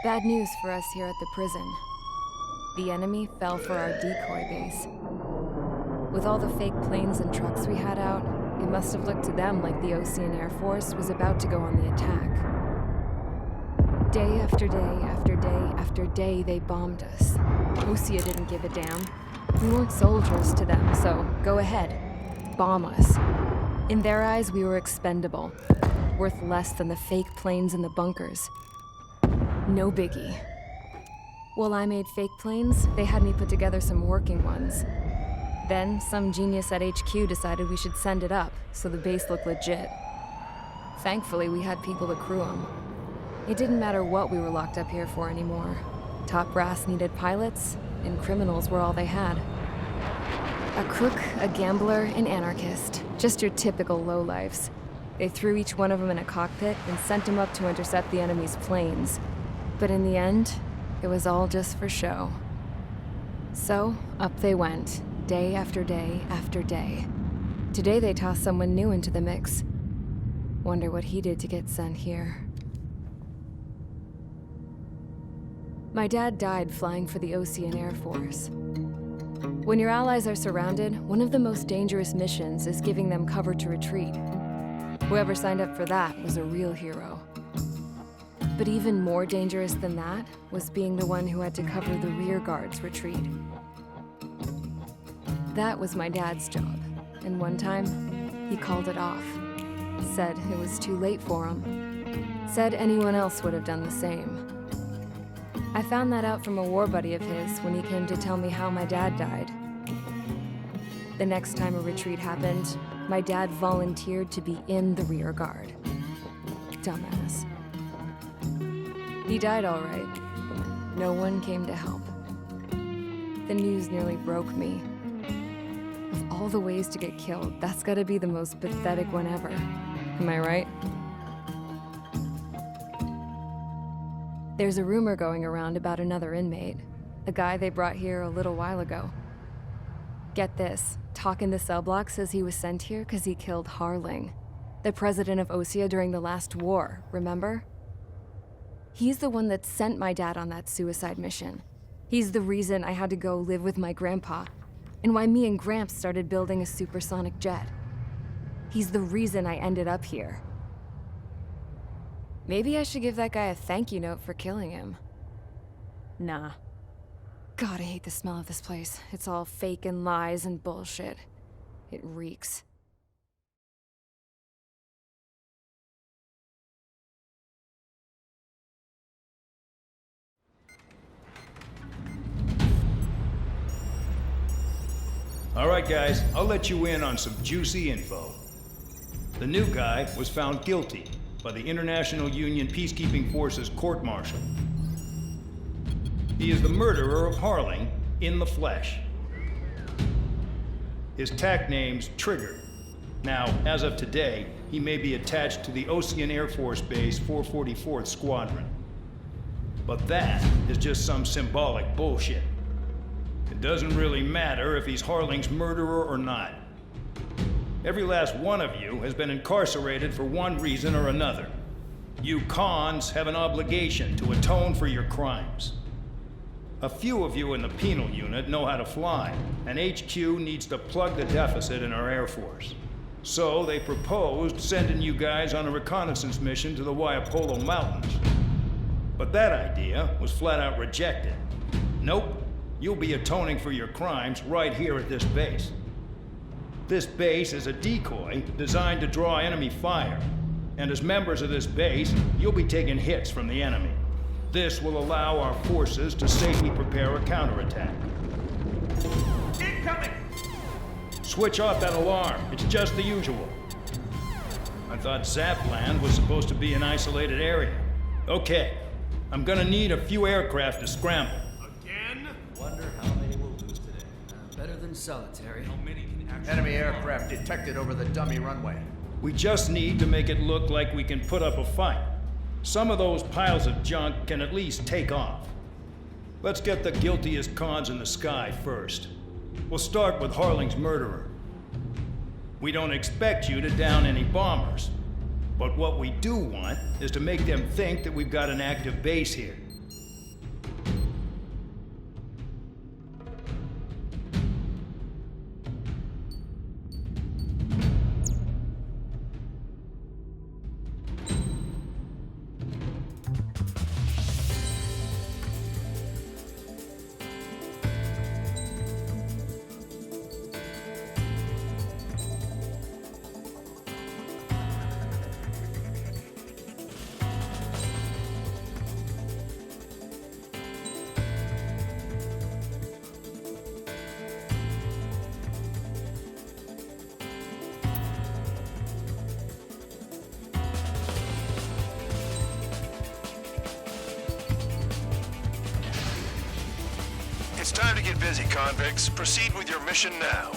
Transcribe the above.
Bad news for us here at the prison. The enemy fell for our decoy base. With all the fake planes and trucks we had out, it must have looked to them like the Ocean Air Force was about to go on the attack. Day after day after day after day, they bombed us. Osea didn't give a damn. We weren't soldiers to them, so go ahead. Bomb us. In their eyes, we were expendable. Worth less than the fake planes in the bunkers. No biggie. While I made fake planes, they had me put together some working ones. Then, some genius at HQ decided we should send it up, so the base looked legit. Thankfully, we had people to crew them. It didn't matter what we were locked up here for anymore. Top brass needed pilots, and criminals were all they had. A crook, a gambler, an anarchist. Just your typical lowlifes. They threw each one of them in a cockpit and sent them up to intercept the enemy's planes. But in the end, it was all just for show. So, up they went, day after day after day. Today they tossed someone new into the mix. Wonder what he did to get sent here. My dad died flying for the Ocean Air Force. When your allies are surrounded, one of the most dangerous missions is giving them cover to retreat. Whoever signed up for that was a real hero. But even more dangerous than that was being the one who had to cover the rear guard's retreat. That was my dad's job, and one time, he called it off. Said it was too late for him. Said anyone else would have done the same. I found that out from a war buddy of his when he came to tell me how my dad died. The next time a retreat happened, my dad volunteered to be in the rear guard. Dumbass. He died all right. No one came to help. The news nearly broke me. Of all the ways to get killed, that's gotta be the most pathetic one ever. Am I right? There's a rumor going around about another inmate. A guy they brought here a little while ago. Get this, talk in the cell block says he was sent here because he killed Harling, the president of Osea during the last war, remember? He's the one that sent my dad on that suicide mission. He's the reason I had to go live with my grandpa, and why me and Gramps started building a supersonic jet. He's the reason I ended up here. Maybe I should give that guy a thank you note for killing him. Nah. God, I hate the smell of this place. It's all fake and lies and bullshit. It reeks. All right, guys, I'll let you in on some juicy info. The new guy was found guilty by the International Union Peacekeeping Forces court-martial. He is the murderer of Harling in the flesh. His tack name's Trigger. Now, as of today, he may be attached to the Ocean Air Force Base 444th Squadron. But that is just some symbolic bullshit. It doesn't really matter if he's Harling's murderer or not. Every last one of you has been incarcerated for one reason or another. You cons have an obligation to atone for your crimes. A few of you in the penal unit know how to fly, and HQ needs to plug the deficit in our Air Force. So they proposed sending you guys on a reconnaissance mission to the Waiapolo Mountains. But that idea was flat out rejected. Nope. You'll be atoning for your crimes right here at this base. This base is a decoy designed to draw enemy fire. And as members of this base, you'll be taking hits from the enemy. This will allow our forces to safely prepare a counterattack. Incoming! Switch off that alarm. It's just the usual. I thought Zapland was supposed to be an isolated area. Okay, I'm gonna need a few aircraft to scramble. Wonder how many will lose today. Better than solitary. How many can actually... Enemy aircraft detected over the dummy runway. We just need to make it look like we can put up a fight. Some of those piles of junk can at least take off. Let's get the guiltiest cons in the sky first. We'll start with Harling's murderer. We don't expect you to down any bombers. But what we do want is to make them think that we've got an active base here. It's time to get busy, convicts. Proceed with your mission now.